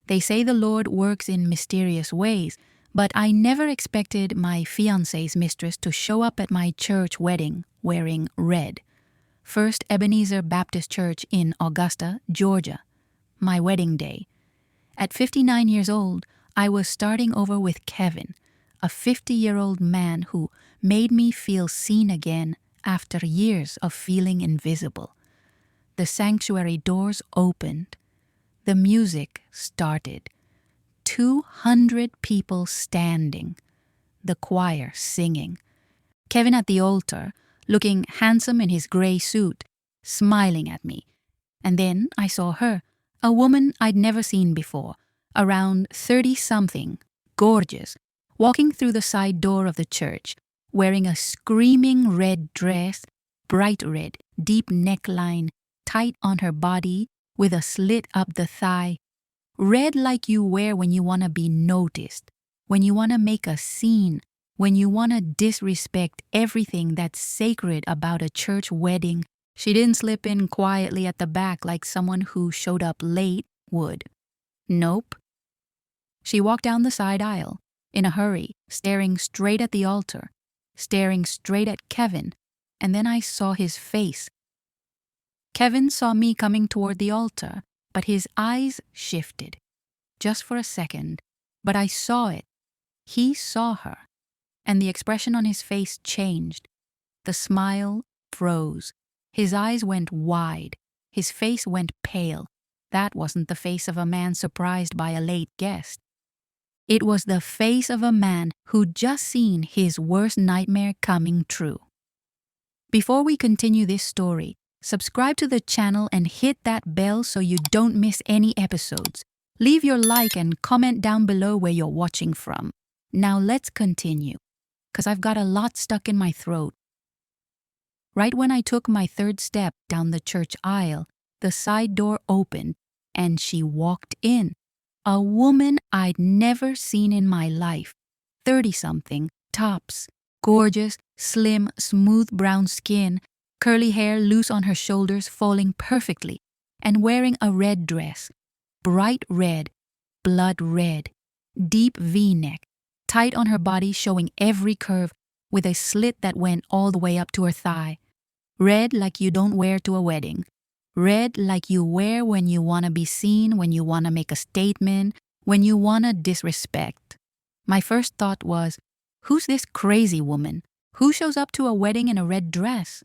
They say the Lord works in mysterious ways, but I never expected my fiancé's mistress to show up at my church wedding wearing red. First Ebenezer Baptist Church in Augusta, Georgia. My wedding day. At 59 years old, I was starting over with Kevin, a 50-year-old man who made me feel seen again after years of feeling invisible. The sanctuary doors opened. The music started. 200 people standing. The choir singing. Kevin at the altar, looking handsome in his gray suit, smiling at me. And then I saw her, a woman I'd never seen before, around 30-something, gorgeous, walking through the side door of the church, wearing a screaming red dress, bright red, deep neckline, tight on her body, with a slit up the thigh. Red like you wear when you want to be noticed, when you want to make a scene, when you want to disrespect everything that's sacred about a church wedding. She didn't slip in quietly at the back like someone who showed up late would. Nope. She walked down the side aisle, in a hurry, staring straight at the altar, staring straight at Kevin, and then I saw his face. Kevin saw me coming toward the altar, but his eyes shifted. Just for a second, but I saw it. He saw her, and the expression on his face changed. The smile froze. His eyes went wide. His face went pale. That wasn't the face of a man surprised by a late guest. It was the face of a man who'd just seen his worst nightmare coming true. Before we continue this story, subscribe to the channel and hit that bell so you don't miss any episodes. Leave your like and comment down below where you're watching from. Now let's continue, because I've got a lot stuck in my throat. Right when I took my third step down the church aisle, the side door opened and she walked in. A woman I'd never seen in my life. 30-something, tops, gorgeous, slim, smooth brown skin, curly hair loose on her shoulders falling perfectly, and wearing a red dress. Bright red, blood red, deep V-neck, tight on her body showing every curve, with a slit that went all the way up to her thigh. Red like you don't wear to a wedding. Red like you wear when you want to be seen, when you want to make a statement, when you want to disrespect. My first thought was, who's this crazy woman? Who shows up to a wedding in a red dress?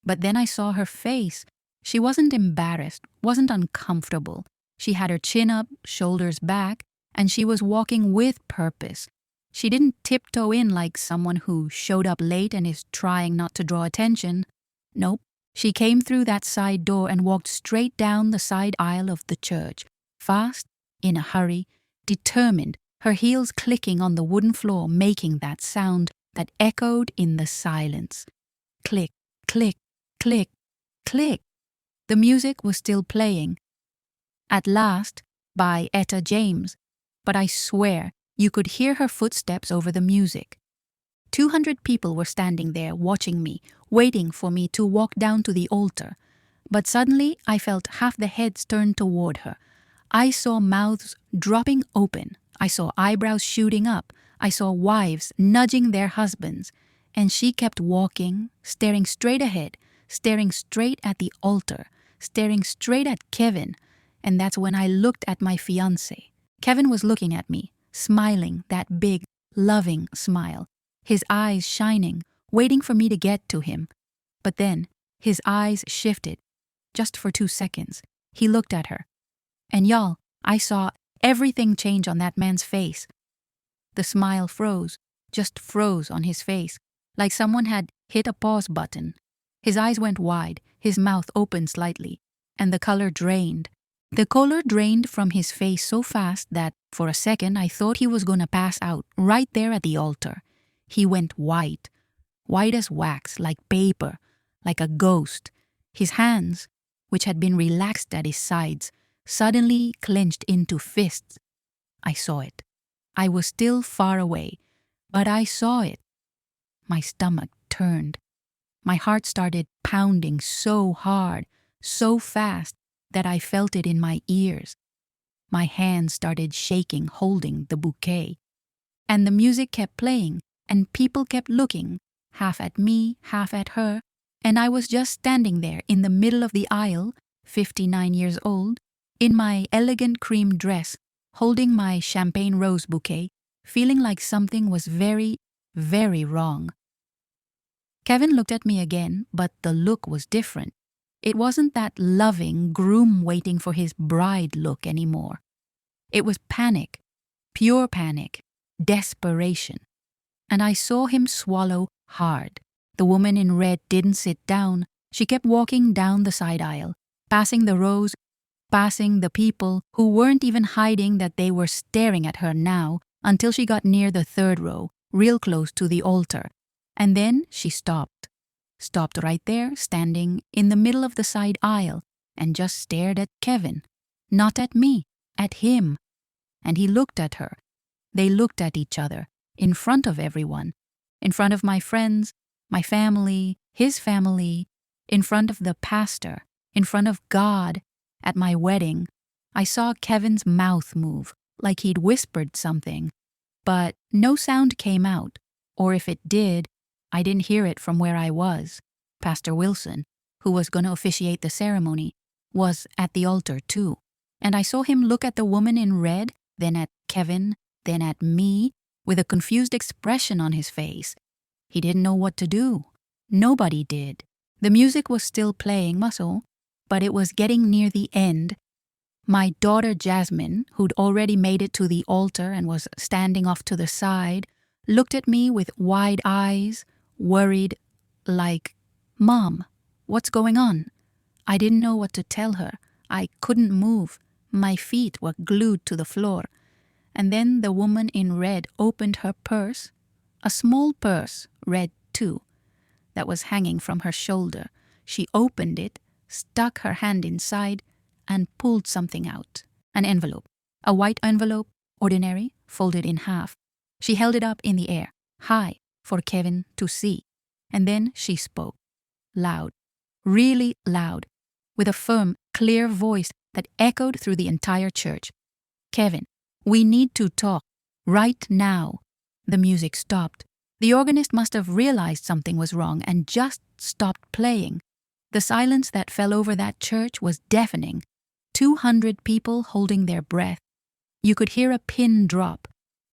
But then I saw her face. She wasn't embarrassed, wasn't uncomfortable. She had her chin up, shoulders back, and she was walking with purpose. She didn't tiptoe in like someone who showed up late and is trying not to draw attention. Nope. She came through that side door and walked straight down the side aisle of the church, fast, in a hurry, determined, her heels clicking on the wooden floor, making that sound that echoed in the silence. Click, click, click, click. The music was still playing. At Last, by Etta James, but I swear you could hear her footsteps over the music. 200 people were standing there watching me, waiting for me to walk down to the altar. But suddenly I felt half the heads turned toward her. I saw mouths dropping open. I saw eyebrows shooting up. I saw wives nudging their husbands. And she kept walking, staring straight ahead, staring straight at the altar, staring straight at Kevin. And that's when I looked at my fiancé. Kevin was looking at me, smiling, that big, loving smile. His eyes shining, waiting for me to get to him. But then, his eyes shifted. Just for 2 seconds, he looked at her. And y'all, I saw everything change on that man's face. The smile froze, just froze on his face, like someone had hit a pause button. His eyes went wide, his mouth opened slightly, and the color drained. The color drained from his face so fast that, for a second, I thought he was gonna pass out right there at the altar. He went white, white as wax, like paper, like a ghost. His hands, which had been relaxed at his sides, suddenly clenched into fists. I saw it. I was still far away, but I saw it. My stomach turned. My heart started pounding so hard, so fast, that I felt it in my ears. My hands started shaking holding the bouquet. And the music kept playing, and people kept looking, half at me, half at her, and I was just standing there in the middle of the aisle, 59 years old, in my elegant cream dress, holding my champagne rose bouquet, feeling like something was very, very wrong. Kevin looked at me again, but the look was different. It wasn't that loving groom waiting for his bride look anymore. It was panic, pure panic, desperation. And I saw him swallow hard. The woman in red didn't sit down. She kept walking down the side aisle, passing the rows, passing the people who weren't even hiding that they were staring at her now, until she got near the third row, real close to the altar. And then she stopped. Stopped right there, standing in the middle of the side aisle, and just stared at Kevin. Not at me, at him. And he looked at her. They looked at each other, in front of everyone, in front of my friends, my family, his family, in front of the pastor, in front of God. At my wedding, I saw Kevin's mouth move, like he'd whispered something, but no sound came out, or if it did, I didn't hear it from where I was. Pastor Wilson, who was going to officiate the ceremony, was at the altar too, and I saw him look at the woman in red, then at Kevin, then at me, with a confused expression on his face. He didn't know what to do. Nobody did. The music was still playing, muscle, but it was getting near the end. My daughter Jasmine, who'd already made it to the altar and was standing off to the side, looked at me with wide eyes, worried, like, "Mom, what's going on?" I didn't know what to tell her. I couldn't move. My feet were glued to the floor. And then the woman in red opened her purse, a small purse, red too, that was hanging from her shoulder. She opened it, stuck her hand inside, and pulled something out. An envelope. A white envelope, ordinary, folded in half. She held it up in the air, high, for Kevin to see. And then she spoke. Loud. Really loud. With a firm, clear voice that echoed through the entire church. "Kevin, we need to talk. Right now." The music stopped. The organist must have realized something was wrong and just stopped playing. The silence that fell over that church was deafening. 200 people holding their breath. You could hear a pin drop,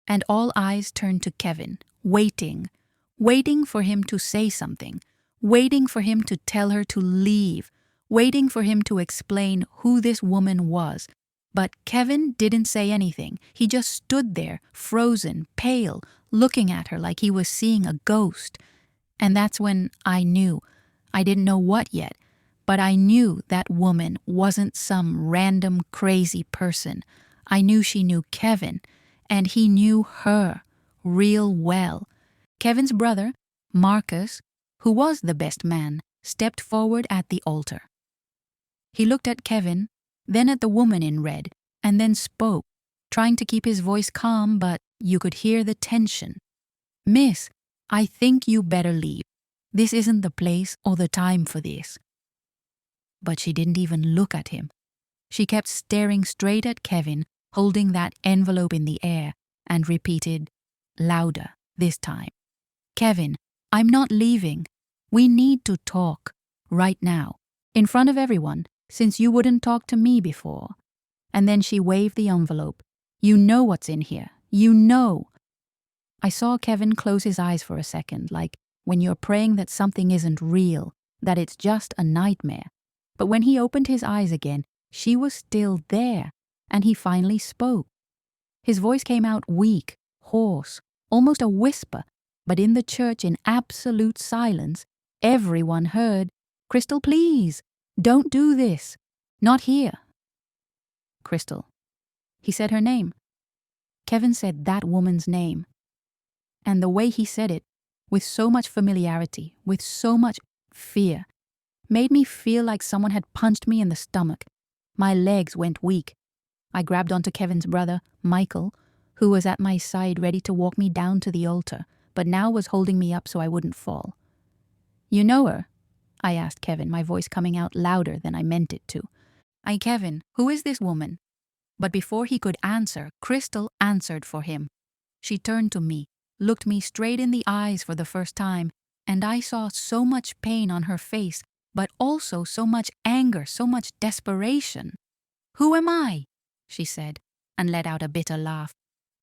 and all eyes turned to Kevin, waiting for him to say something, waiting for him to tell her to leave, waiting for him to explain who this woman was. But Kevin didn't say anything. He just stood there, frozen, pale, looking at her like he was seeing a ghost. And that's when I knew. I didn't know what yet, but I knew that woman wasn't some random crazy person. I knew she knew Kevin, and he knew her real well. Kevin's brother, Marcus, who was the best man, stepped forward at the altar. He looked at Kevin, then at the woman in red, and then spoke, trying to keep his voice calm, but you could hear the tension. "Miss, I think you better leave. This isn't the place or the time for this." But she didn't even look at him. She kept staring straight at Kevin, holding that envelope in the air, and repeated, louder this time, "Kevin, I'm not leaving. We need to talk, right now, in front of everyone, since you wouldn't talk to me before." And then she waved the envelope. "You know what's in here. You know." I saw Kevin close his eyes for a second, like when you're praying that something isn't real, that it's just a nightmare. But when he opened his eyes again, she was still there, and he finally spoke. His voice came out weak, hoarse, almost a whisper, but in the church in absolute silence, everyone heard, "Crystal, please, don't do this. Not here." Crystal. He said her name. Kevin said that woman's name. And the way he said it, with so much familiarity, with so much fear, made me feel like someone had punched me in the stomach. My legs went weak. I grabbed onto Kevin's brother, Michael, who was at my side ready to walk me down to the altar, but now was holding me up so I wouldn't fall. "You know her?" I asked Kevin, my voice coming out louder than I meant it to. "Kevin, who is this woman?" But before he could answer, Crystal answered for him. She turned to me, looked me straight in the eyes for the first time, and I saw so much pain on her face, but also so much anger, so much desperation. "Who am I?" she said, and let out a bitter laugh.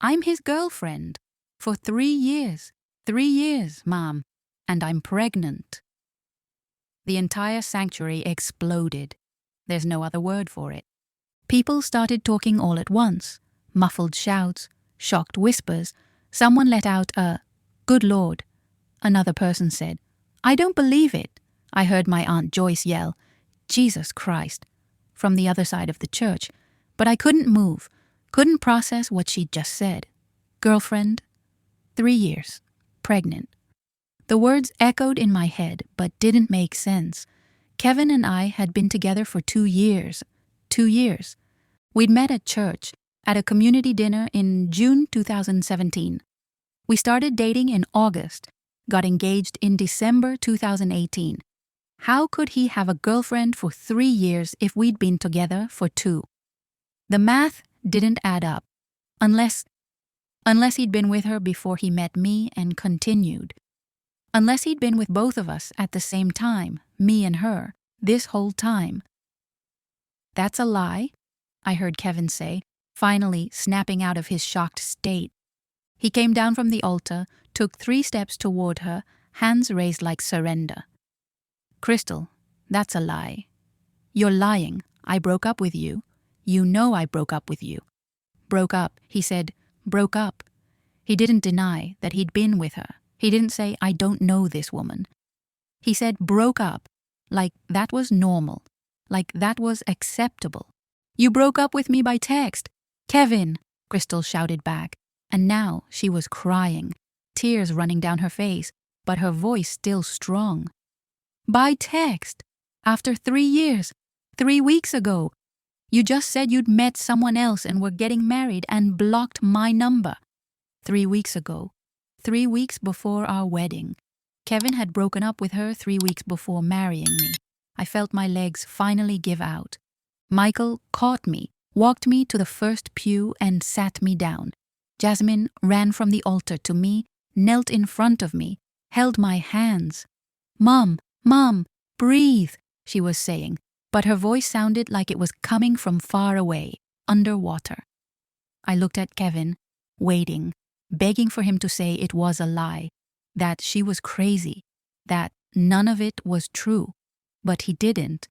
"I'm his girlfriend. For 3 years. 3 years, Mom. And I'm pregnant." The entire sanctuary exploded. There's no other word for it. People started talking all at once. Muffled shouts, shocked whispers. Someone let out a, "Good Lord." Another person said, "I don't believe it." I heard my Aunt Joyce yell, "Jesus Christ," from the other side of the church, but I couldn't move, couldn't process what she'd just said. Girlfriend, 3 years, pregnant. The words echoed in my head, but didn't make sense. Kevin and I had been together for 2 years. 2 years. We'd met at church, at a community dinner in June 2017. We started dating in August, got engaged in December 2018. How could he have a girlfriend for 3 years if we'd been together for 2? The math didn't add up, unless he'd been with her before he met me and continued. Unless he'd been with both of us at the same time, me and her, this whole time. "That's a lie," I heard Kevin say, finally snapping out of his shocked state. He came down from the altar, took 3 steps toward her, hands raised like surrender. "Crystal, that's a lie. You're lying. I broke up with you. You know I broke up with you." "Broke up," he said, "broke up." He didn't deny that he'd been with her. He didn't say, "I don't know this woman." He said broke up, like that was normal, like that was acceptable. "You broke up with me by text." "Kevin," Crystal shouted back, and now she was crying, tears running down her face, but her voice still strong. "By text. After 3 years. 3 weeks ago. You just said you'd met someone else and were getting married and blocked my number. 3 weeks ago. 3 weeks before our wedding. Kevin had broken up with her 3 weeks before marrying me. I felt my legs finally give out. Michael caught me, walked me to the first pew and sat me down. Jasmine ran from the altar to me, knelt in front of me, held my hands. "Mom, Mom, breathe," she was saying, but her voice sounded like it was coming from far away, underwater. I looked at Kevin, waiting, begging for him to say it was a lie, that she was crazy, that none of it was true. But he didn't.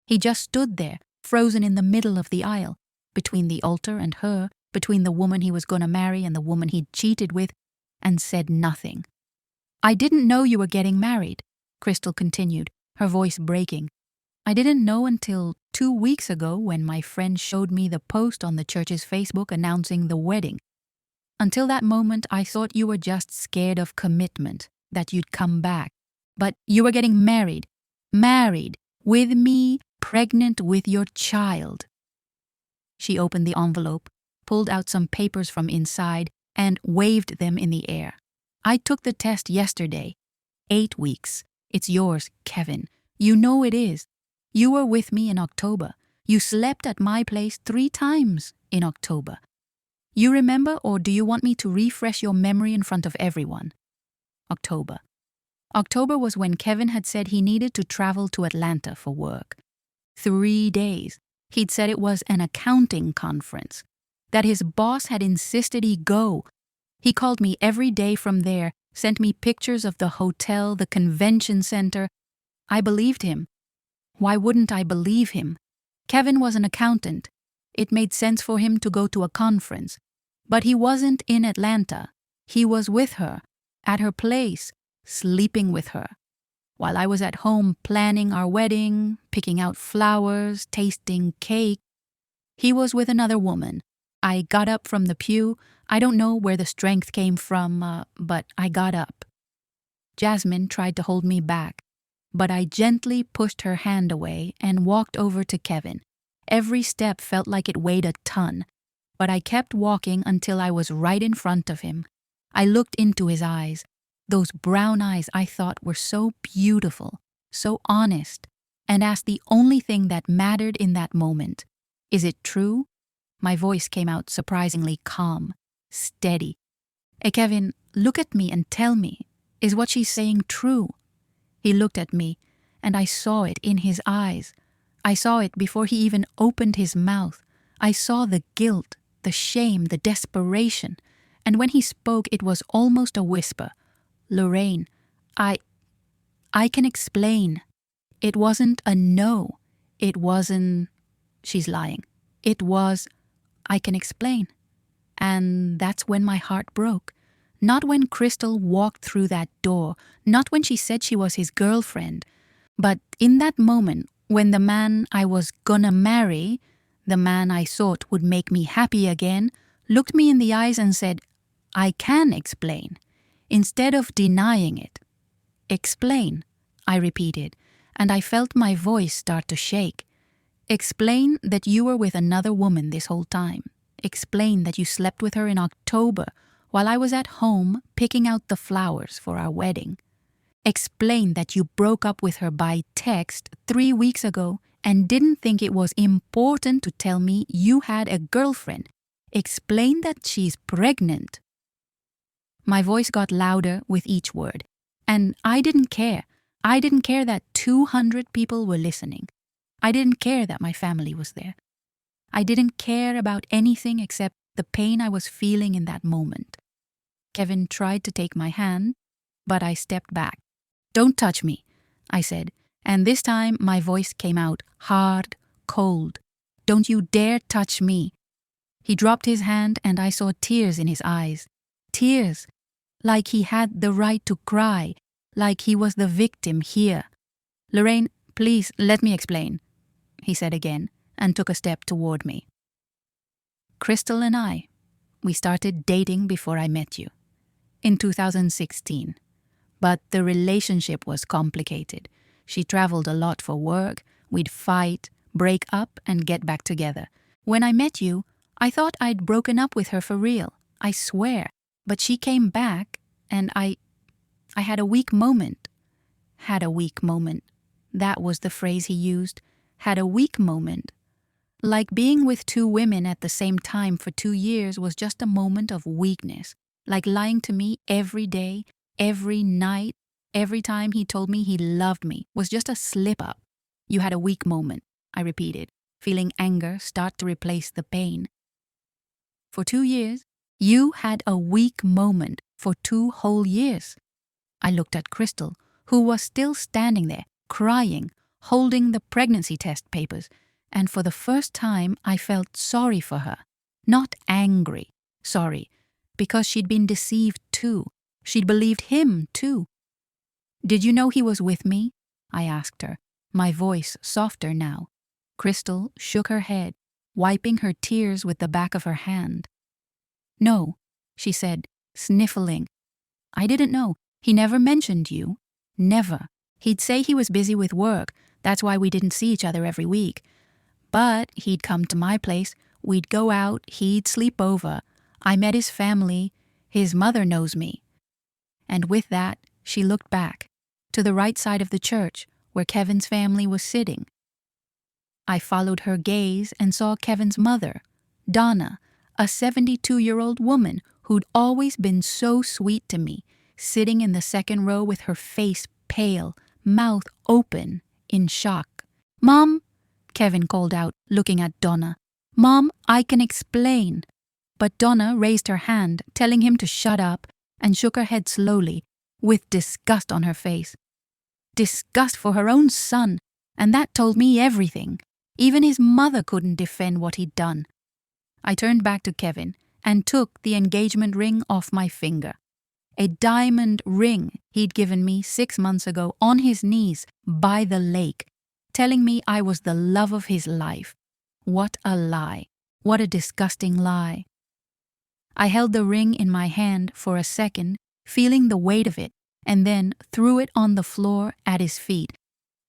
He just stood there, frozen in the middle of the aisle, between the altar and her, between the woman he was going to marry and the woman he'd cheated with, and said nothing. "I didn't know you were getting married," Crystal continued, her voice breaking. "I didn't know until 2 weeks ago when my friend showed me the post on the church's Facebook announcing the wedding. Until that moment, I thought you were just scared of commitment, that you'd come back. But you were getting married. Married. With me, pregnant with your child." She opened the envelope, pulled out some papers from inside, and waved them in the air. "I took the test yesterday. 8 weeks. It's yours, Kevin. You know it is. You were with me in October. You slept at my place 3 times in October. You remember, or do you want me to refresh your memory in front of everyone?" October. October was when Kevin had said he needed to travel to Atlanta for work. 3 days. He'd said it was an accounting conference, that his boss had insisted he go. He called me every day from there, sent me pictures of the hotel, the convention center. I believed him. Why wouldn't I believe him? Kevin was an accountant. It made sense for him to go to a conference. But he wasn't in Atlanta. He was with her, at her place, sleeping with her. While I was at home planning our wedding, picking out flowers, tasting cake, he was with another woman. I got up from the pew. I don't know where the strength came from, but I got up. Jasmine tried to hold me back, but I gently pushed her hand away and walked over to Kevin. Every step felt like it weighed a ton, but I kept walking until I was right in front of him. I looked into his eyes, those brown eyes I thought were so beautiful, so honest, and asked the only thing that mattered in that moment. "Is it true?" My voice came out surprisingly calm, steady. "Hey, Kevin, look at me and tell me, is what she's saying true?" He looked at me, and I saw it in his eyes. I saw it before he even opened his mouth. I saw the guilt, the shame, the desperation. And when he spoke, it was almost a whisper. "Lorraine, I can explain. It wasn't a no. It wasn't, she's lying. It was, I can explain." And that's when my heart broke. Not when Crystal walked through that door, not when she said she was his girlfriend, but in that moment when the man I was gonna marry, the man I thought would make me happy again, looked me in the eyes and said, "I can explain," instead of denying it. "Explain," I repeated, and I felt my voice start to shake. "Explain that you were with another woman this whole time. Explain that you slept with her in October while I was at home picking out the flowers for our wedding. Explain that you broke up with her by text 3 weeks ago and didn't think it was important to tell me you had a girlfriend. Explain that she's pregnant." My voice got louder with each word, and I didn't care. I didn't care that 200 people were listening. I didn't care that my family was there. I didn't care about anything except the pain I was feeling in that moment. Kevin tried to take my hand, but I stepped back. "Don't touch me," I said, and this time my voice came out hard, cold. "Don't you dare touch me." He dropped his hand and I saw tears in his eyes. Tears, like he had the right to cry, like he was the victim here. "Lorraine, please let me explain," he said again, and took a step toward me. "Crystal and we started dating before I met you, in 2016. But the relationship was complicated. She traveled a lot for work, we'd fight, break up, and get back together. When I met you, I thought I'd broken up with her for real, I swear. But she came back, and I had a weak moment. Had a weak moment. That was the phrase he used. Had a weak moment. Like being with 2 women at the same time for 2 years was just a moment of weakness. Like lying to me every day, every night, every time he told me he loved me was just a slip-up. "You had a weak moment," I repeated, feeling anger start to replace the pain. "For 2 years? You had a weak moment for 2 whole years." I looked at Crystal, who was still standing there, crying, holding the pregnancy test papers, and for the first time I felt sorry for her. Not angry, sorry, because she'd been deceived too. She'd believed him too. "Did you know he was with me?" I asked her, my voice softer now. Crystal shook her head, wiping her tears with the back of her hand. "No," she said, sniffling. "I didn't know. He never mentioned you. Never. He'd say he was busy with work. That's why we didn't see each other every week. But he'd come to my place. We'd go out. He'd sleep over. I met his family. His mother knows me." And with that, she looked back, to the right side of the church, where Kevin's family was sitting. I followed her gaze and saw Kevin's mother, Donna, a 72-year-old woman who'd always been so sweet to me, sitting in the second row with her face pale, mouth open, in shock. "Mom," Kevin called out, looking at Donna. "Mom, I can explain." But Donna raised her hand, telling him to shut up, and shook her head slowly, with disgust on her face. Disgust for her own son, and that told me everything. Even his mother couldn't defend what he'd done. I turned back to Kevin and took the engagement ring off my finger. A diamond ring he'd given me 6 months ago on his knees by the lake, telling me I was the love of his life. What a lie. What a disgusting lie. I held the ring in my hand for a second, feeling the weight of it, and then threw it on the floor at his feet.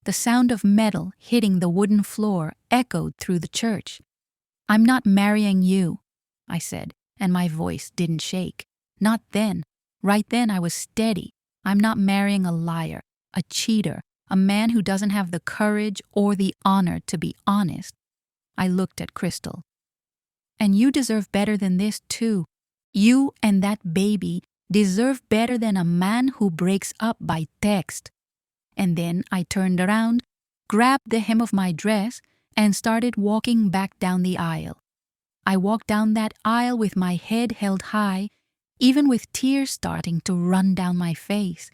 The sound of metal hitting the wooden floor echoed through the church. "I'm not marrying you," I said, and my voice didn't shake. Not then. Right then I was steady. "I'm not marrying a liar, a cheater, a man who doesn't have the courage or the honor to be honest." I looked at Crystal. And you deserve better than this too. You and that baby deserve better than a man who breaks up by text. And then I turned around, grabbed the hem of my dress, and started walking back down the aisle. I walked down that aisle with my head held high, even with tears starting to run down my face,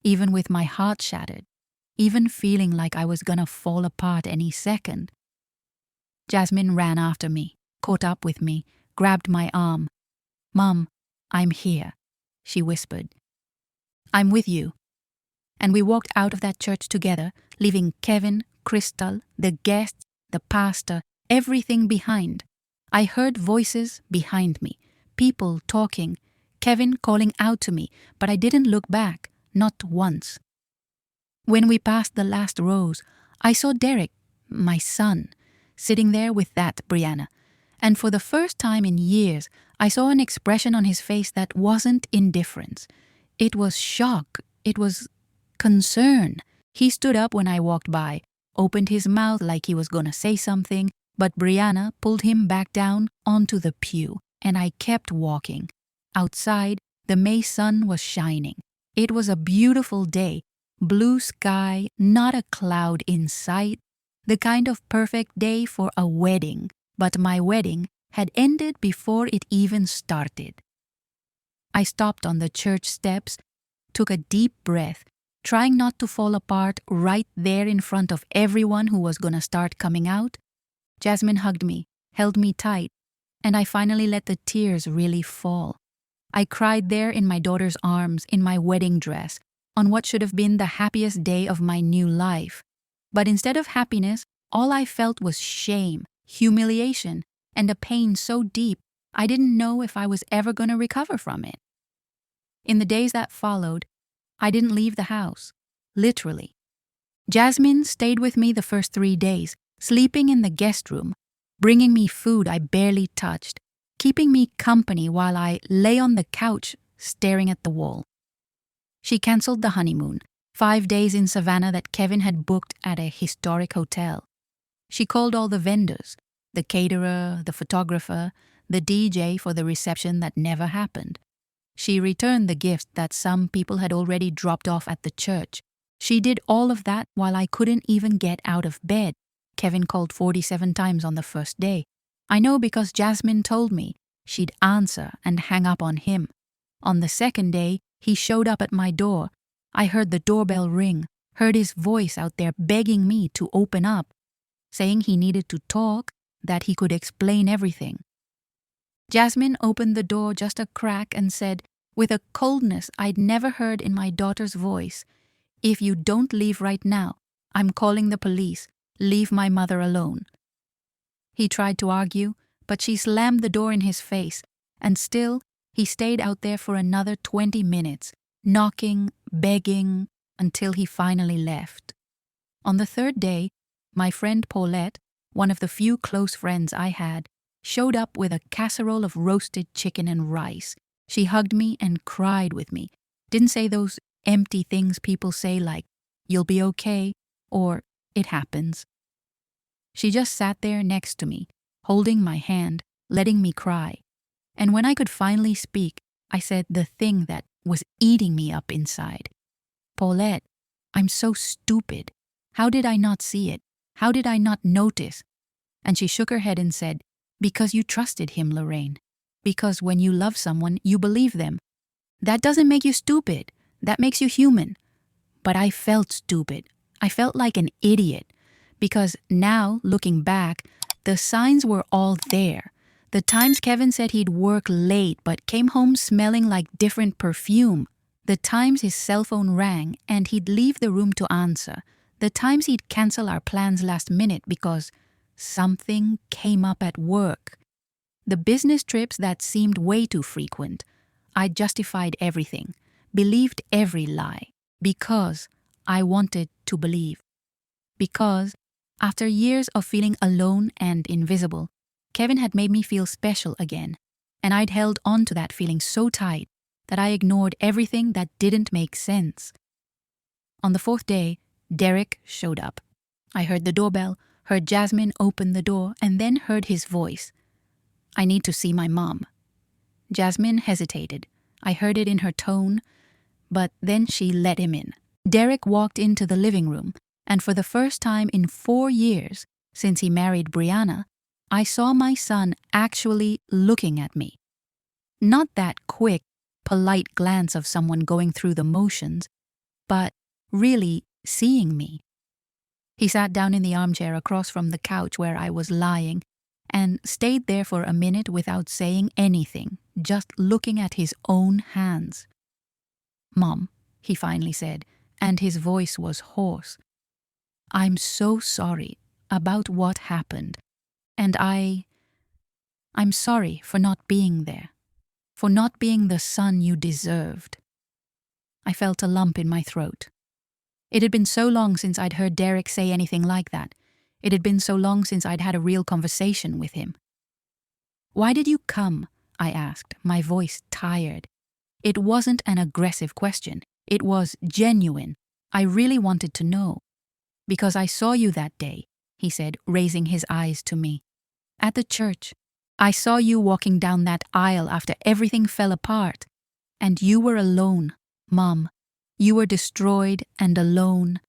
even with my heart shattered, even feeling like I was gonna fall apart any second. Jasmine ran after me, caught up with me, grabbed my arm. "Mom, I'm here," she whispered. "I'm with you." And we walked out of that church together, leaving Kevin, Crystal, the guests, the pastor, everything behind. I heard voices behind me, people talking, Kevin calling out to me, but I didn't look back, not once. When we passed the last rows, I saw Derek, my son, sitting there with that Brianna. And for the first time in years, I saw an expression on his face that wasn't indifference. It was shock. It was concern. He stood up when I walked by, opened his mouth like he was gonna say something, but Brianna pulled him back down onto the pew, and I kept walking. Outside, the May sun was shining. It was a beautiful day, blue sky, not a cloud in sight, the kind of perfect day for a wedding, but my wedding had ended before it even started. I stopped on the church steps, took a deep breath, trying not to fall apart right there in front of everyone who was gonna start coming out. Jasmine hugged me, held me tight, and I finally let the tears really fall. I cried there in my daughter's arms, in my wedding dress, on what should have been the happiest day of my new life. But instead of happiness, all I felt was shame, humiliation, and a pain so deep I didn't know if I was ever going to recover from it. In the days that followed, I didn't leave the house, literally. Jasmine stayed with me the first 3 days, sleeping in the guest room, bringing me food I barely touched, keeping me company while I lay on the couch staring at the wall. She canceled the honeymoon, 5 days in Savannah that Kevin had booked at a historic hotel. She called all the vendors, the caterer, the photographer, the DJ for the reception that never happened. She returned the gifts that some people had already dropped off at the church. She did all of that while I couldn't even get out of bed. Kevin called 47 times on the first day. I know because Jasmine told me she'd answer and hang up on him. On the second day, he showed up at my door. I heard the doorbell ring, heard his voice out there begging me to open up, saying he needed to talk, that he could explain everything. Jasmine opened the door just a crack and said, with a coldness I'd never heard in my daughter's voice, "If you don't leave right now, I'm calling the police. Leave my mother alone." He tried to argue, but she slammed the door in his face, and still he stayed out there for another 20 minutes, knocking, begging, until he finally left. On the third day, my friend Paulette, one of the few close friends I had, showed up with a casserole of roasted chicken and rice. She hugged me and cried with me. Didn't say those empty things people say like, "You'll be okay," or "It happens." She just sat there next to me, holding my hand, letting me cry. And when I could finally speak, I said the thing that was eating me up inside. "Paulette, I'm so stupid. How did I not see it? How did I not notice?" And she shook her head and said, "Because you trusted him, Lorraine. Because when you love someone, you believe them. That doesn't make you stupid. That makes you human." But I felt stupid. I felt like an idiot. Because now, looking back, the signs were all there. The times Kevin said he'd work late but came home smelling like different perfume. The times his cell phone rang and he'd leave the room to answer. The times he'd cancel our plans last minute because something came up at work. The business trips that seemed way too frequent. I justified everything, believed every lie, because I wanted to believe. Because, after years of feeling alone and invisible, Kevin had made me feel special again, and I'd held on to that feeling so tight that I ignored everything that didn't make sense. On the fourth day, Derek showed up. I heard the doorbell, heard Jasmine open the door, and then heard his voice. I need to see my mom." Jasmine hesitated. I heard it in her tone, but then she let him in. Derek walked into the living room, and for the first time in 4 years, since he married Brianna, I saw my son actually looking at me. Not that quick, polite glance of someone going through the motions, but really seeing me. He sat down in the armchair across from the couch where I was lying and stayed there for a minute without saying anything, just looking at his own hands. "Mom," he finally said, and his voice was hoarse. "I'm so sorry about what happened, and I'm sorry for not being there, for not being the son you deserved." I felt a lump in my throat. It had been so long since I'd heard Derek say anything like that. It had been so long since I'd had a real conversation with him. "Why did you come?" I asked, my voice tired. It wasn't an aggressive question. It was genuine. I really wanted to know. "Because I saw you that day," he said, raising his eyes to me. "At the church. I saw you walking down that aisle after everything fell apart. And you were alone, Mom. You were destroyed and alone.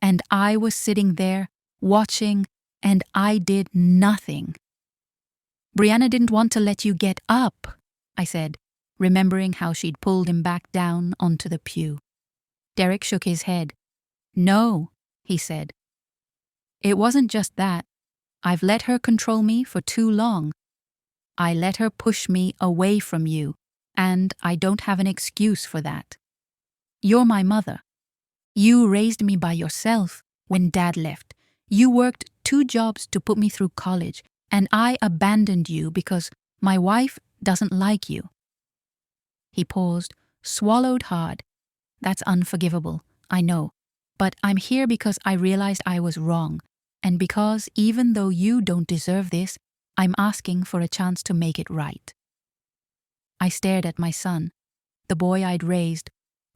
And I was sitting there, watching, and I did nothing." "Brianna didn't want to let you get up," I said, remembering how she'd pulled him back down onto the pew. Derek shook his head. "No," he said. "It wasn't just that. I've let her control me for too long. I let her push me away from you, and I don't have an excuse for that. You're my mother. You raised me by yourself when Dad left. You worked 2 jobs to put me through college, and I abandoned you because my wife doesn't like you." He paused, swallowed hard. "That's unforgivable, I know. But I'm here because I realized I was wrong, and because even though you don't deserve this, I'm asking for a chance to make it right." I stared at my son, the boy I'd raised,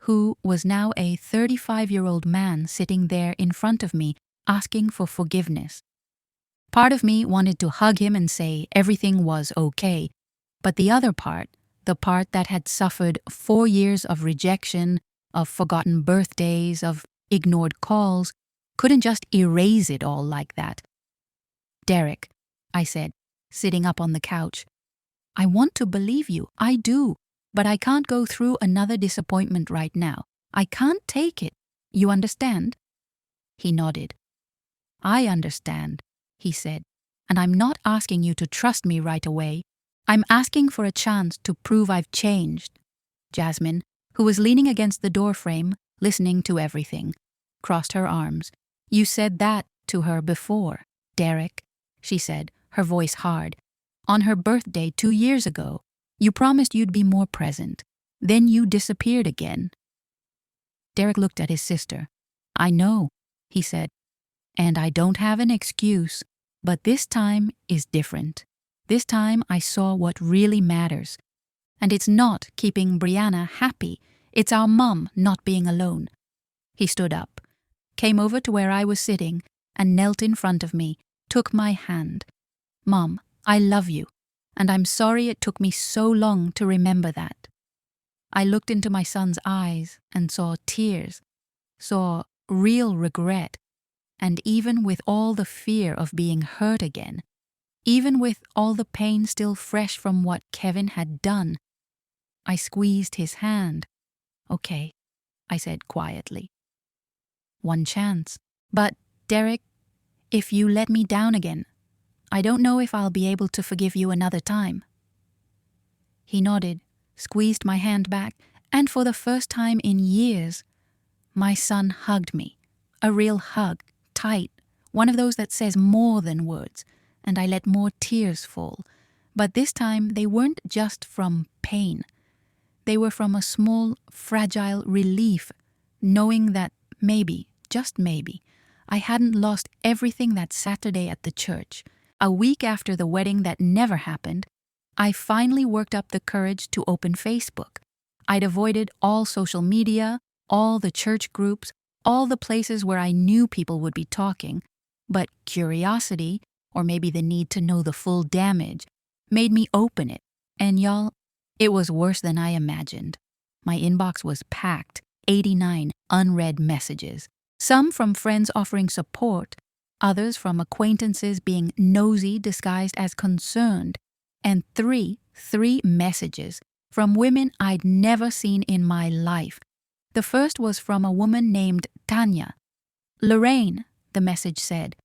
who was now a 35-year-old man sitting there in front of me asking for forgiveness. Part of me wanted to hug him and say everything was okay, but the other part, the part that had suffered 4 years of rejection, of forgotten birthdays, of ignored calls, couldn't just erase it all like that. "Derek," I said, sitting up on the couch, "I want to believe you, I do, but I can't go through another disappointment right now. I can't take it. You understand?" He nodded. "I understand," he said, "and I'm not asking you to trust me right away. I'm asking for a chance to prove I've changed." Jasmine, who was leaning against the doorframe, listening to everything, crossed her arms. "You said that to her before, Derek," she said, her voice hard. "On her birthday 2 years ago, you promised you'd be more present. Then you disappeared again." Derek looked at his sister. "I know," he said, "and I don't have an excuse, but this time is different. This time I saw what really matters. And it's not keeping Brianna happy. It's our mom not being alone." He stood up, came over to where I was sitting, and knelt in front of me, took my hand. "Mom, I love you, and I'm sorry it took me so long to remember that." I looked into my son's eyes and saw tears, saw real regret, and even with all the fear of being hurt again, even with all the pain still fresh from what Kevin had done, I squeezed his hand. "Okay," I said quietly. "One chance. But, Derek, if you let me down again, I don't know if I'll be able to forgive you another time." He nodded, squeezed my hand back, and for the first time in years, my son hugged me. A real hug, tight, one of those that says more than words, and I let more tears fall. But this time they weren't just from pain. They were from a small, fragile relief, knowing that maybe, just maybe, I hadn't lost everything that Saturday at the church. A week after the wedding that never happened, I finally worked up the courage to open Facebook. I'd avoided all social media, all the church groups, all the places where I knew people would be talking, but curiosity, or maybe the need to know the full damage, made me open it. And y'all, it was worse than I imagined. My inbox was packed, 89 unread messages. Some from friends offering support, others from acquaintances being nosy disguised as concerned, and three messages from women I'd never seen in my life. The first was from a woman named Tanya. "Lorraine," the message said,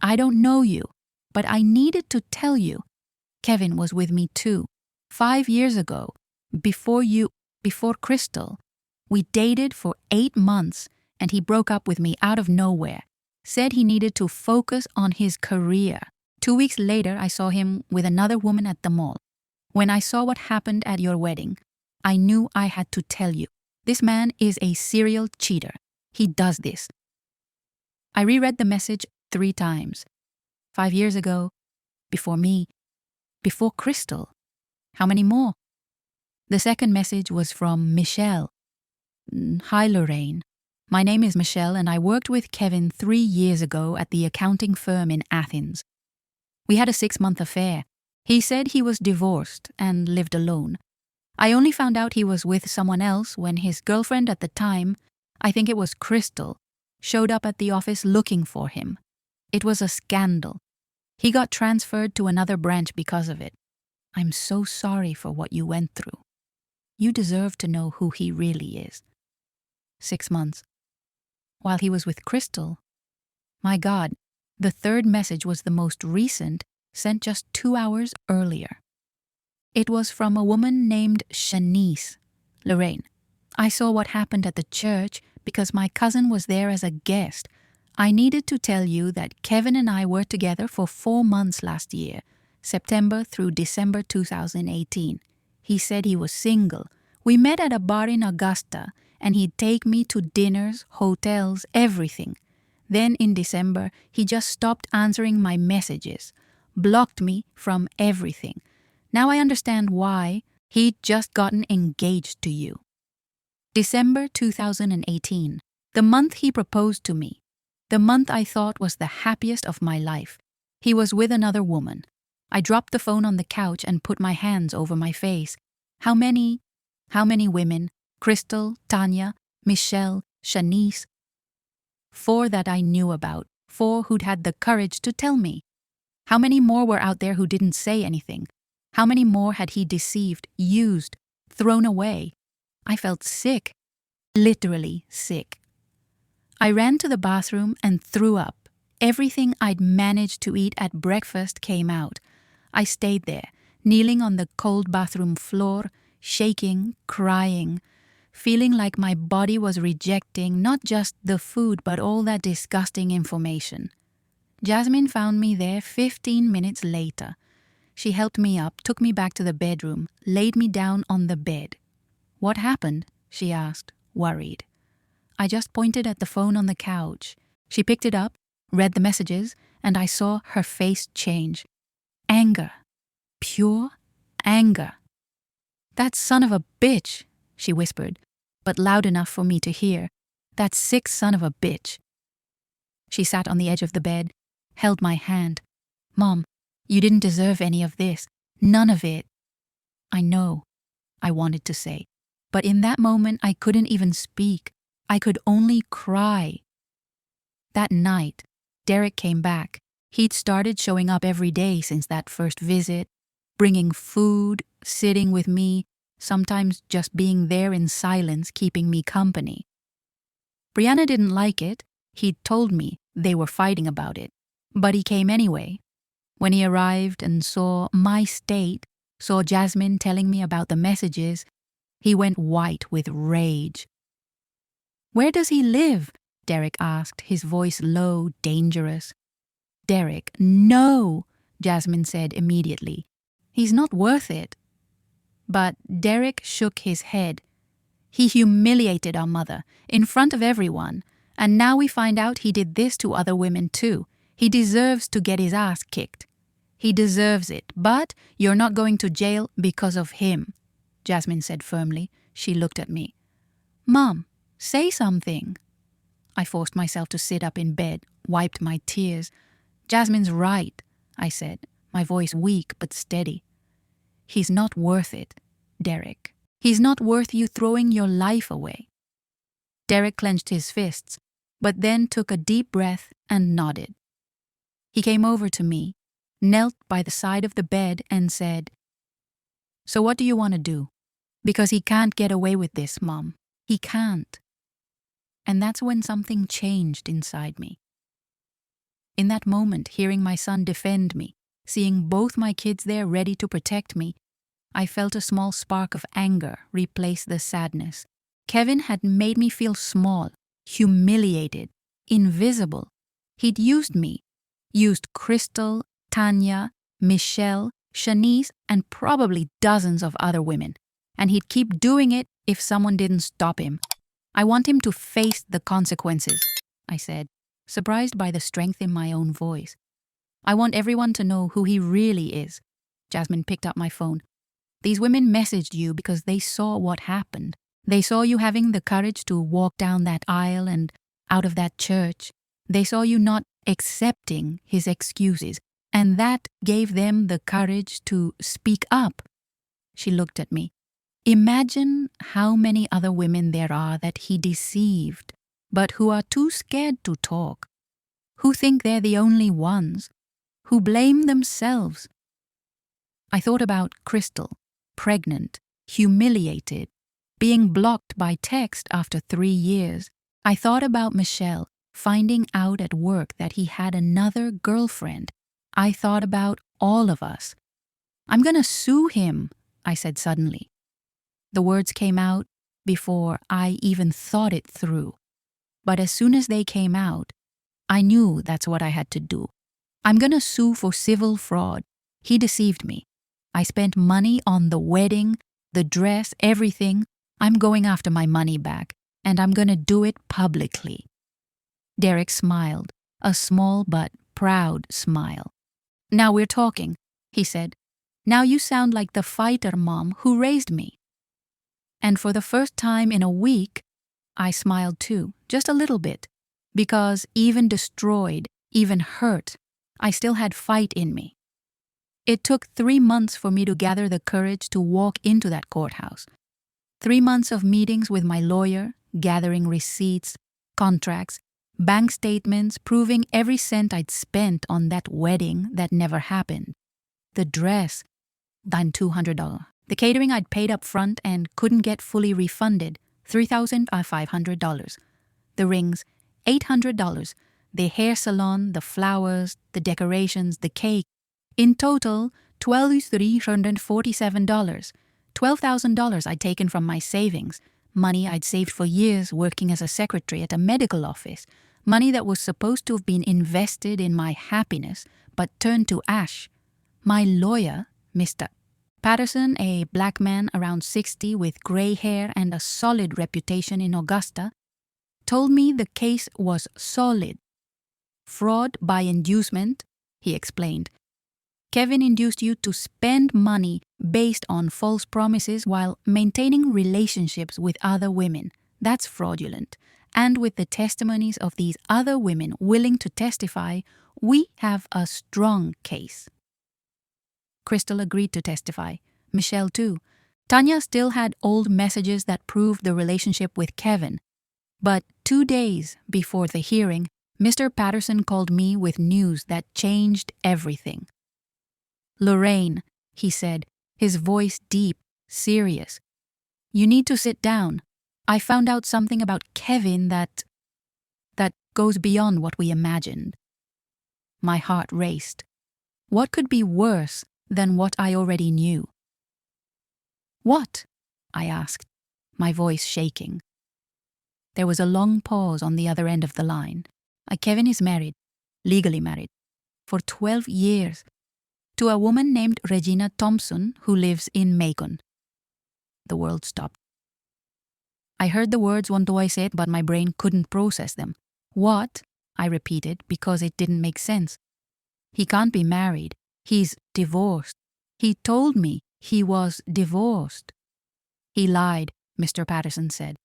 "I don't know you, but I needed to tell you. Kevin was with me too. 5 years ago, before Crystal. We dated for 8 months and he broke up with me out of nowhere. Said he needed to focus on his career. 2 weeks later, I saw him with another woman at the mall. When I saw what happened at your wedding, I knew I had to tell you. This man is a serial cheater. He does this." I reread the message 3 times. 5 years ago, before me, before Crystal. How many more? The second message was from Michelle. "Hi, Lorraine. My name is Michelle and I worked with Kevin 3 years ago at the accounting firm in Athens. We had a 6-month affair. He said he was divorced and lived alone. I only found out he was with someone else when his girlfriend at the time, I think it was Crystal, showed up at the office looking for him. It was a scandal. He got transferred to another branch because of it. I'm so sorry for what you went through. You deserve to know who he really is." 6 months. While he was with Crystal. My God, the third message was the most recent, sent just 2 hours earlier. It was from a woman named Shanice. "Lorraine, I saw what happened at the church because my cousin was there as a guest. I needed to tell you that Kevin and I were together for 4 months last year, September through December 2018. He said he was single. We met at a bar in Augusta, and he'd take me to dinners, hotels, everything. Then in December, he just stopped answering my messages, blocked me from everything. Now I understand why. He'd just gotten engaged to you." December 2018, the month he proposed to me. The month I thought was the happiest of my life. He was with another woman. I dropped the phone on the couch and put my hands over my face. How many women? Crystal, Tanya, Michelle, Shanice. 4 that I knew about. 4 who'd had the courage to tell me. How many more were out there who didn't say anything? How many more had he deceived, used, thrown away? I felt sick. Literally sick. I ran to the bathroom and threw up. Everything I'd managed to eat at breakfast came out. I stayed there, kneeling on the cold bathroom floor, shaking, crying, feeling like my body was rejecting not just the food but all that disgusting information. Jasmine found me there 15 minutes later. She helped me up, took me back to the bedroom, laid me down on the bed. "What happened?" she asked, worried. I just pointed at the phone on the couch. She picked it up, read the messages, and I saw her face change. Anger. Pure anger. "That son of a bitch," she whispered, but loud enough for me to hear. "That sick son of a bitch." She sat on the edge of the bed, held my hand. "Mom, you didn't deserve any of this. None of it." "I know," I wanted to say, but in that moment I couldn't even speak. I could only cry. That night, Derek came back. He'd started showing up every day since that first visit, bringing food, sitting with me, sometimes just being there in silence, keeping me company. Brianna didn't like it. He'd told me they were fighting about it, but he came anyway. When he arrived and saw my state, saw Jasmine telling me about the messages, he went white with rage. "Where does he live?" Derek asked, his voice low, dangerous. "Derek, no," Jasmine said immediately. "He's not worth it." But Derek shook his head. "He humiliated our mother in front of everyone, and now we find out he did this to other women too. He deserves to get his ass kicked. He deserves it, but you're not going to jail because of him," Jasmine said firmly. She looked at me. "Mom, say something." I forced myself to sit up in bed, wiped my tears. "Jasmine's right," I said, my voice weak but steady. He's not worth it, Derek. He's not worth you throwing your life away. Derek clenched his fists, but then took a deep breath and nodded. He came over to me, knelt by the side of the bed and said, "So what do you want to do? Because he can't get away with this, Mom. He can't." And that's when something changed inside me. In that moment, hearing my son defend me, seeing both my kids there ready to protect me, I felt a small spark of anger replace the sadness. Kevin had made me feel small, humiliated, invisible. He'd used me, used Crystal, Tanya, Michelle, Shanice, and probably dozens of other women. And he'd keep doing it if someone didn't stop him. "I want him to face the consequences," I said, surprised by the strength in my own voice. "I want everyone to know who he really is." Jasmine picked up my phone. "These women messaged you because they saw what happened. They saw you having the courage to walk down that aisle and out of that church. They saw you not accepting his excuses, and that gave them the courage to speak up." She looked at me. "Imagine how many other women there are that he deceived, but who are too scared to talk, who think they're the only ones, who blame themselves." I thought about Crystal, pregnant, humiliated, being blocked by text after 3 years. I thought about Michelle, finding out at work that he had another girlfriend. I thought about all of us. "I'm gonna sue him," I said suddenly. The words came out before I even thought it through. But as soon as they came out, I knew that's what I had to do. "I'm gonna sue for civil fraud. He deceived me. I spent money on the wedding, the dress, everything. I'm going after my money back, and I'm gonna do it publicly." Derek smiled, a small but proud smile. "Now we're talking," he said. "Now you sound like the fighter mom who raised me." And for the first time in a week, I smiled too, just a little bit, because even destroyed, even hurt, I still had fight in me. It took 3 months for me to gather the courage to walk into that courthouse. 3 months of meetings with my lawyer, gathering receipts, contracts, bank statements proving every cent I'd spent on that wedding that never happened. The dress, then $200. The catering I'd paid up front and couldn't get fully refunded, $3,500. The rings, $800. The hair salon, the flowers, the decorations, the cake. In total, $12,347. $12,000 I'd taken from my savings, money I'd saved for years working as a secretary at a medical office, money that was supposed to have been invested in my happiness but turned to ash. My lawyer, Mr. Patterson, a black man around 60 with gray hair and a solid reputation in Augusta, told me the case was solid. "Fraud by inducement," he explained. "Kevin induced you to spend money based on false promises while maintaining relationships with other women. That's fraudulent. And with the testimonies of these other women willing to testify, we have a strong case." Crystal agreed to testify. Michelle too. Tanya still had old messages that proved the relationship with Kevin. But 2 days before the hearing, Mr. Patterson called me with news that changed everything. "Lorraine," he said, his voice deep, serious. "You need to sit down. I found out something about Kevin that goes beyond what we imagined." My heart raced. What could be worse than what I already knew? "What?" I asked, my voice shaking. There was a long pause on the other end of the line. Kevin is married, legally married, for 12 years, to a woman named Regina Thompson who lives in Macon. The world stopped. I heard the words one I said, but my brain couldn't process them. "What?" I repeated because it didn't make sense. "He can't be married. He's divorced. He told me he was divorced." "He lied," Mr. Patterson said.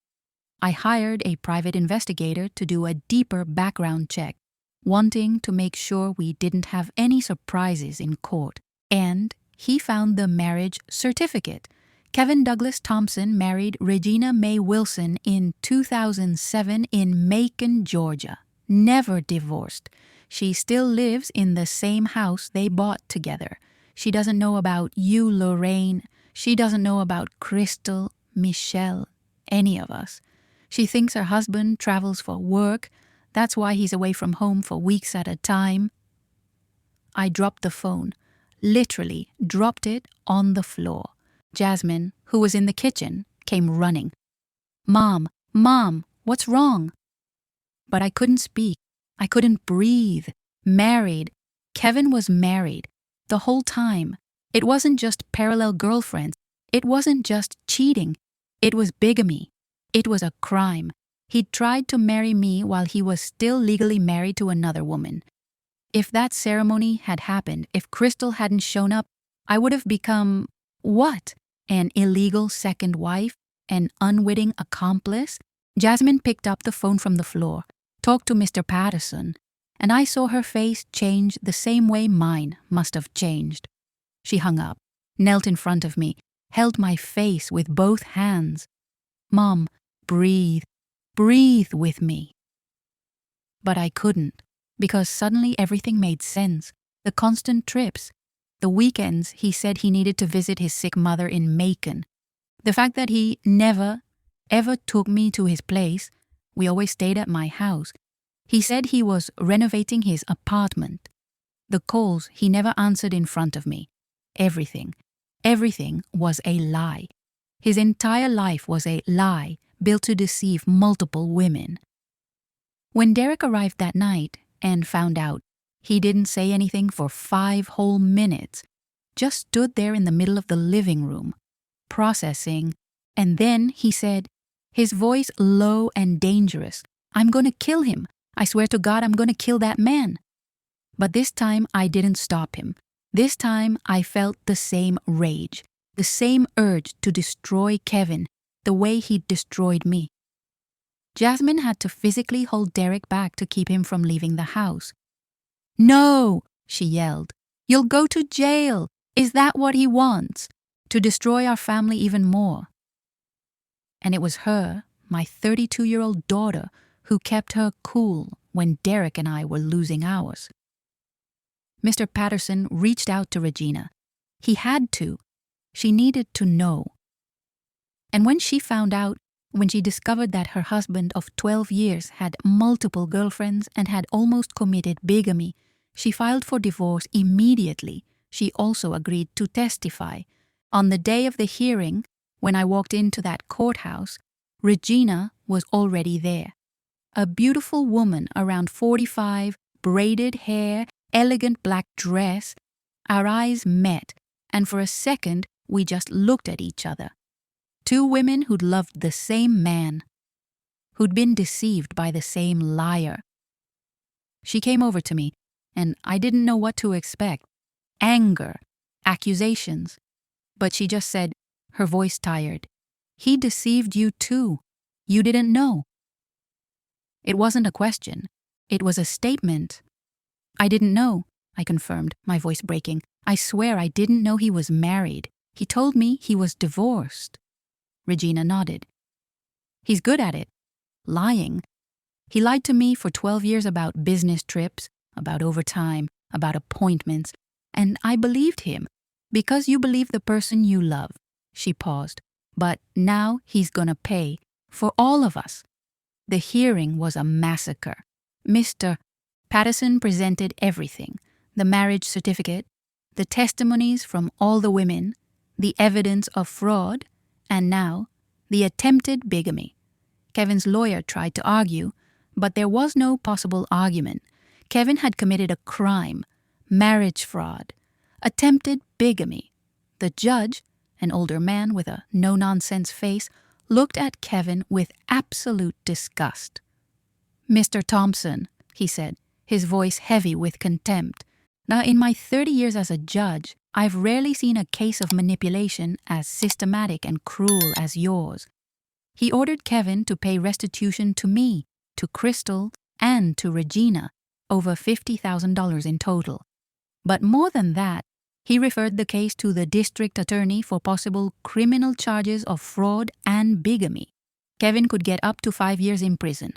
"I hired a private investigator to do a deeper background check, wanting to make sure we didn't have any surprises in court. And he found the marriage certificate. Kevin Douglas Thompson married Regina Mae Wilson in 2007 in Macon, Georgia. Never divorced. She still lives in the same house they bought together. She doesn't know about you, Lorraine. She doesn't know about Crystal, Michelle, any of us. She thinks her husband travels for work. That's why he's away from home for weeks at a time. I dropped the phone. Literally dropped it on the floor. Jasmine, who was in the kitchen, came running. Mom, what's wrong? But I couldn't speak. I couldn't breathe. Married. Kevin was married. The whole time. It wasn't just parallel girlfriends. It wasn't just cheating. It was bigamy. It was a crime. He'd tried to marry me while he was still legally married to another woman. If that ceremony had happened, if Crystal hadn't shown up, I would have become, what? An illegal second wife? An unwitting accomplice? Jasmine picked up the phone from the floor, talked to Mr. Patterson, and I saw her face change the same way mine must have changed. She hung up, knelt in front of me, held my face with both hands. Mom, breathe with me. But I couldn't, because suddenly everything made sense. The constant trips, the weekends he said he needed to visit his sick mother in Macon, the fact that he never, ever took me to his place. We always stayed at my house. He said he was renovating his apartment. The calls he never answered in front of me. Everything was a lie. His entire life was a lie built to deceive multiple women. When Derek arrived that night and found out, he didn't say anything for 5 whole minutes, just stood there in the middle of the living room, processing, and then he said, his voice low and dangerous, "I'm going to kill him. I swear to God I'm going to kill that man." But this time I didn't stop him. This time I felt the same rage, the same urge to destroy Kevin, the way he'd destroyed me. Jasmine had to physically hold Derek back to keep him from leaving the house. "No," she yelled. "You'll go to jail. Is that what he wants? To destroy our family even more?" And it was her, my 32-year-old daughter, who kept her cool when Derek and I were losing ours. Mr. Patterson reached out to Regina. He had to. She needed to know. And when she found out, when she discovered that her husband of 12 years had multiple girlfriends and had almost committed bigamy, she filed for divorce immediately. She also agreed to testify. On the day of the hearing, when I walked into that courthouse, Regina was already there. A beautiful woman around 45, braided hair, elegant black dress. Our eyes met, and for a second we just looked at each other. 2 women who'd loved the same man, who'd been deceived by the same liar. She came over to me, and I didn't know what to expect. Anger, accusations. But she just said, her voice tired, "He deceived you too. You didn't know." It wasn't a question. It was a statement. "I didn't know," I confirmed, my voice breaking. "I swear I didn't know he was married. He told me he was divorced." Regina nodded. "He's good at it. Lying. He lied to me for 12 years about business trips, about overtime, about appointments, and I believed him. Because you believe the person you love." She paused. "But now he's gonna pay. For all of us." The hearing was a massacre. Mr. Patterson presented everything. The marriage certificate, the testimonies from all the women, the evidence of fraud, and now, the attempted bigamy. Kevin's lawyer tried to argue, but there was no possible argument. Kevin had committed a crime, marriage fraud, attempted bigamy. The judge, an older man with a no-nonsense face, looked at Kevin with absolute disgust. "Mr. Thompson," he said, his voice heavy with contempt. "Now, in my 30 years as a judge, I've rarely seen a case of manipulation as systematic and cruel as yours." He ordered Kevin to pay restitution to me, to Crystal, and to Regina, over $50,000 in total. But more than that, He referred the case to the district attorney for possible criminal charges of fraud and bigamy. Kevin could get up to 5 years in prison.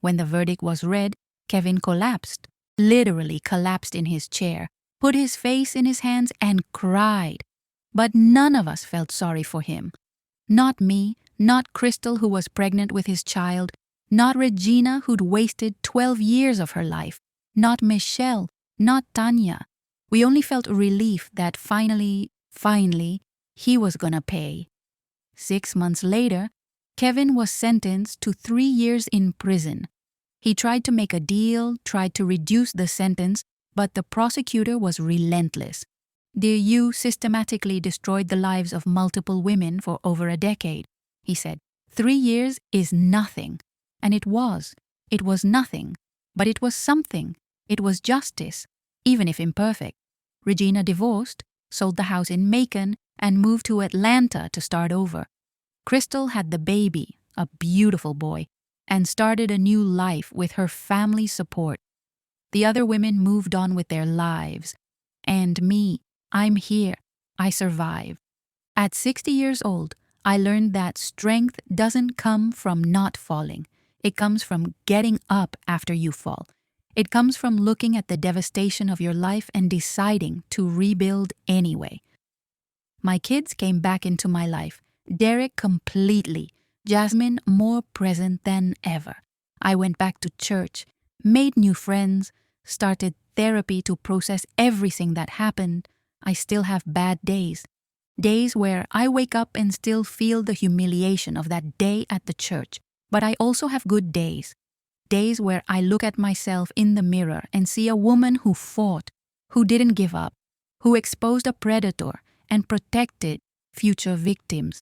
When the verdict was read, Kevin collapsed, literally collapsed in his chair, put his face in his hands and cried. But none of us felt sorry for him. Not me, not Crystal, who was pregnant with his child, not Regina, who'd wasted 12 years of her life, not Michelle, not Tanya. We only felt relief that finally, he was gonna pay. 6 months later, Kevin was sentenced to 3 years in prison. He tried to make a deal, tried to reduce the sentence, but the prosecutor was relentless. You systematically destroyed the lives of multiple women for over a decade, he said. 3 years is nothing. And it was. It was nothing. But it was something. It was justice, even if imperfect. Regina divorced, sold the house in Macon, and moved to Atlanta to start over. Crystal had the baby, a beautiful boy, and started a new life with her family's support. The other women moved on with their lives. And me, I'm here. I survived. At 60 years old, I learned that strength doesn't come from not falling. It comes from getting up after you fall. It comes from looking at the devastation of your life and deciding to rebuild anyway. My kids came back into my life. Derek completely. Jasmine more present than ever. I went back to church, made new friends, started therapy to process everything that happened. I still have bad days. Days where I wake up and still feel the humiliation of that day at the church. But I also have good days. Days where I look at myself in the mirror and see a woman who fought, who didn't give up, who exposed a predator and protected future victims.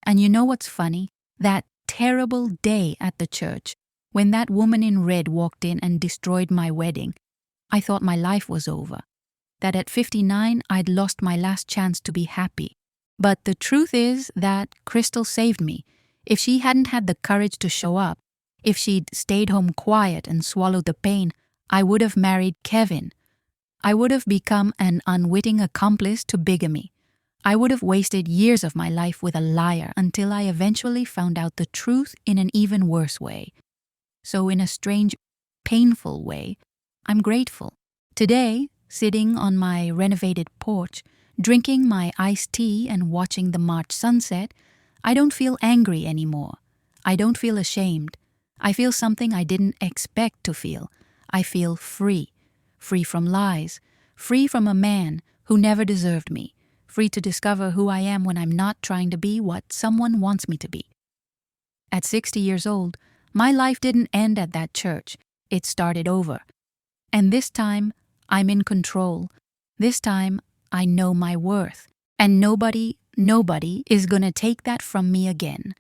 And you know what's funny? That terrible day at the church, when that woman in red walked in and destroyed my wedding, I thought my life was over. That at 59, I'd lost my last chance to be happy. But the truth is that Crystal saved me. If she hadn't had the courage to show up, if she'd stayed home quiet and swallowed the pain, I would have married Kevin. I would have become an unwitting accomplice to bigamy. I would have wasted years of my life with a liar until I eventually found out the truth in an even worse way. So in a strange, painful way, I'm grateful. Today, sitting on my renovated porch, drinking my iced tea and watching the March sunset, I don't feel angry anymore. I don't feel ashamed. I feel something I didn't expect to feel. I feel free. Free from lies. Free from a man who never deserved me. Free to discover who I am when I'm not trying to be what someone wants me to be. At 60 years old, my life didn't end at that church. It started over. And this time, I'm in control. This time, I know my worth. And nobody is gonna take that from me again.